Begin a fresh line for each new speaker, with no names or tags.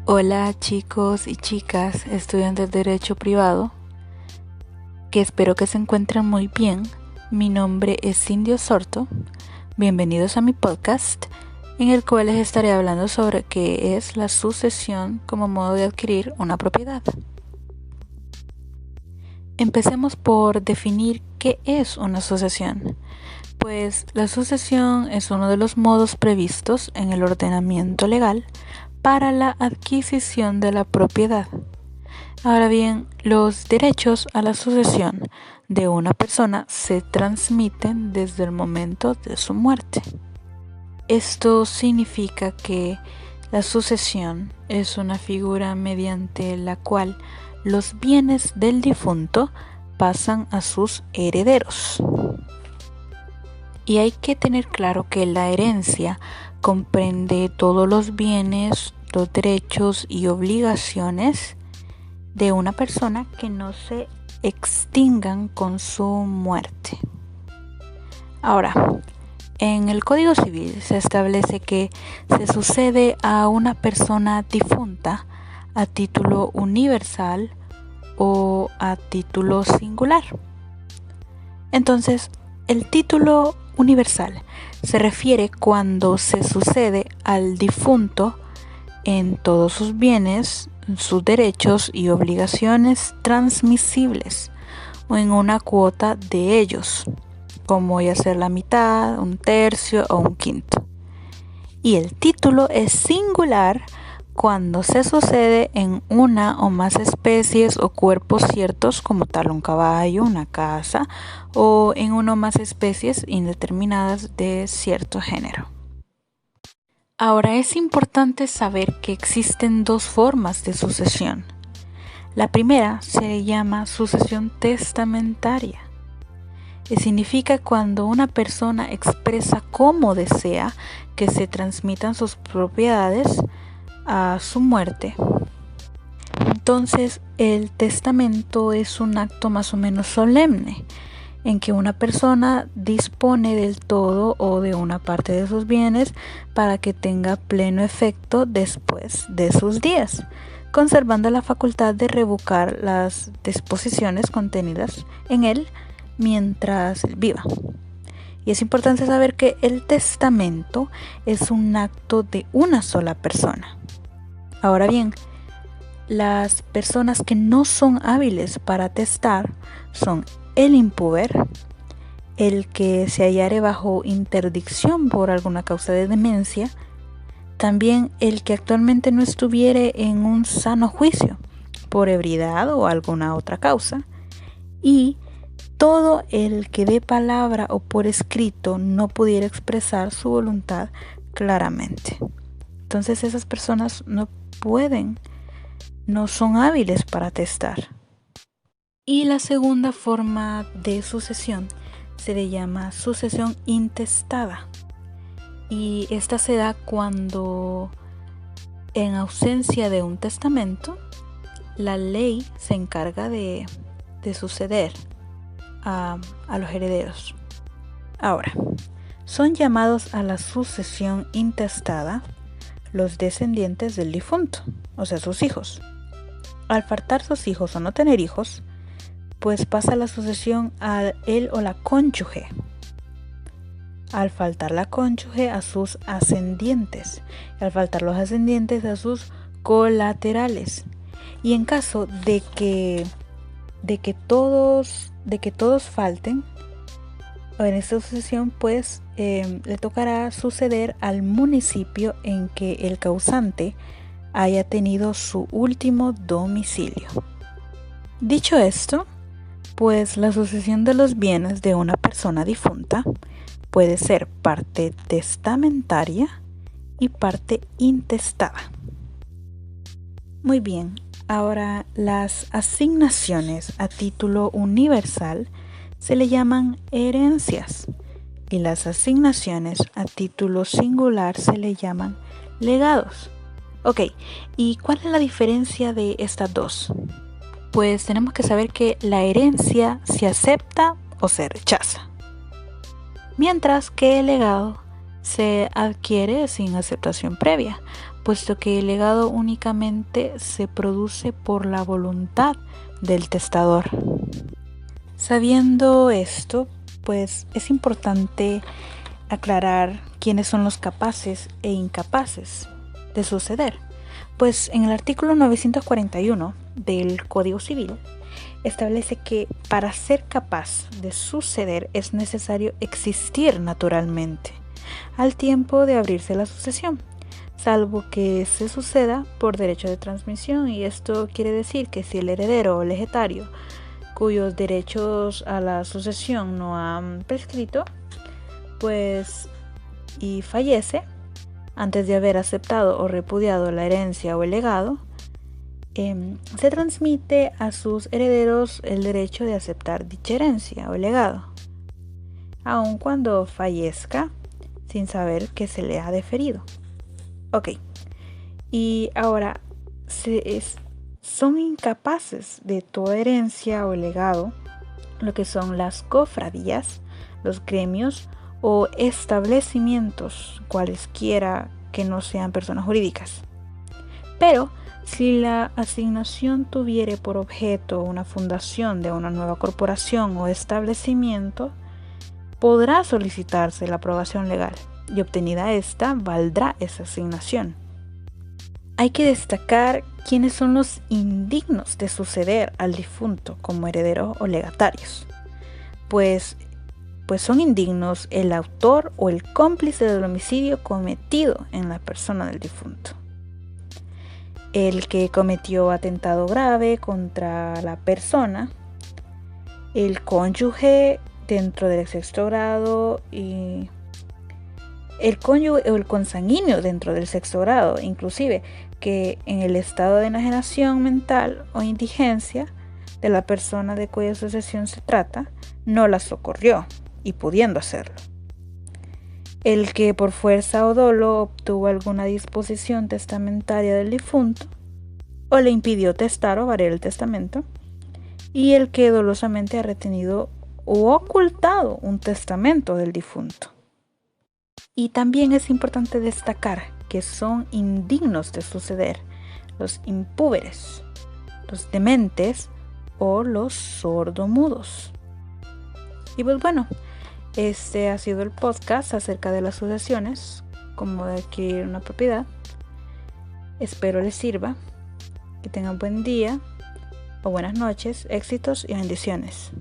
Hola chicos y chicas, estudiantes de Derecho Privado, que espero que se encuentren muy bien. Mi nombre es Cindy Osorto. Bienvenidos a mi podcast, en el cual les estaré hablando sobre qué es la sucesión como modo de adquirir una propiedad. Empecemos por definir qué es una sucesión. Pues la sucesión es uno de los modos previstos en el ordenamiento legal para la adquisición de la propiedad. Ahora bien, los derechos a la sucesión de una persona se transmiten desde el momento de su muerte. Esto significa que la sucesión es una figura mediante la cual los bienes del difunto pasan a sus herederos. Y hay que tener claro que la herencia comprende todos los bienes, los derechos y obligaciones de una persona que no se extingan con su muerte. Ahora, en el Código Civil se establece que se sucede a una persona difunta a título universal o a título singular. Entonces, el título universal se refiere cuando se sucede al difunto en todos sus bienes, sus derechos y obligaciones transmisibles o en una cuota de ellos, como ya ser la mitad, un tercio o un quinto. Y el título es singular cuando se sucede en una o más especies o cuerpos ciertos, como tal un caballo, una casa, o en una o más especies indeterminadas de cierto género. Ahora es importante saber que existen dos formas de sucesión. La primera se llama sucesión testamentaria, que significa cuando una persona expresa cómo desea que se transmitan sus propiedades a su muerte. Entonces, el testamento es un acto más o menos solemne en que una persona dispone del todo o de una parte de sus bienes para que tenga pleno efecto después de sus días, conservando la facultad de revocar las disposiciones contenidas en él mientras viva. Y es importante saber que el testamento es un acto de una sola persona. Ahora bien, las personas que no son hábiles para testar son el impuber, el que se hallare bajo interdicción por alguna causa de demencia, también el que actualmente no estuviere en un sano juicio por ebriedad o alguna otra causa, y todo el que de palabra o por escrito no pudiera expresar su voluntad claramente. Entonces esas personas no son hábiles para testar. Y la segunda forma de sucesión se le llama sucesión intestada. Y esta se da cuando, en ausencia de un testamento, la ley se encarga de suceder a los herederos. Ahora, son llamados a la sucesión intestada los descendientes del difunto, o sea, sus hijos. Al faltar sus hijos o no tener hijos, pues pasa la sucesión a él o la cónyuge. Al faltar la cónyuge, a sus ascendientes. Al faltar los ascendientes, a sus colaterales. Y en caso de que todos falten, en esta sucesión, pues le tocará suceder al municipio en que el causante haya tenido su último domicilio. Dicho esto, pues la sucesión de los bienes de una persona difunta puede ser parte testamentaria y parte intestada. Muy bien, ahora las asignaciones a título universal se le llaman herencias y las asignaciones a título singular se le llaman legados. Ok, ¿y cuál es la diferencia de estas dos? Pues tenemos que saber que la herencia se acepta o se rechaza, mientras que el legado se adquiere sin aceptación previa, puesto que el legado únicamente se produce por la voluntad del testador. Sabiendo esto, pues es importante aclarar quiénes son los capaces e incapaces de suceder, pues en el artículo 941 del Código Civil establece que para ser capaz de suceder es necesario existir naturalmente al tiempo de abrirse la sucesión, salvo que se suceda por derecho de transmisión, y esto quiere decir que si el heredero o legatario cuyos derechos a la sucesión no han prescrito, pues y fallece antes de haber aceptado o repudiado la herencia o el legado, se transmite a sus herederos el derecho de aceptar dicha herencia o legado, aun cuando fallezca sin saber que se le ha deferido. Ok, y ahora son incapaces de toda herencia o legado lo que son las cofradías, los gremios o establecimientos, cualesquiera que no sean personas jurídicas. Pero si la asignación tuviere por objeto una fundación de una nueva corporación o establecimiento, podrá solicitarse la aprobación legal y obtenida esta, valdrá esa asignación. Hay que destacar quiénes son los indignos de suceder al difunto como herederos o legatarios, pues son indignos el autor o el cómplice del homicidio cometido en la persona del difunto, el que cometió atentado grave contra la persona, el cónyuge dentro del sexto grado y el cónyuge o el consanguíneo dentro del sexto grado, inclusive que en el estado de enajenación mental o indigencia de la persona de cuya sucesión se trata, no la socorrió y pudiendo hacerlo. El que por fuerza o dolo obtuvo alguna disposición testamentaria del difunto o le impidió testar o variar el testamento, y el que dolosamente ha retenido o ocultado un testamento del difunto. Y también es importante destacar que son indignos de suceder los impúberes, los dementes o los sordomudos. Y pues bueno, este ha sido el podcast acerca de las sucesiones, como de adquirir una propiedad. Espero les sirva, que tengan buen día o buenas noches, éxitos y bendiciones.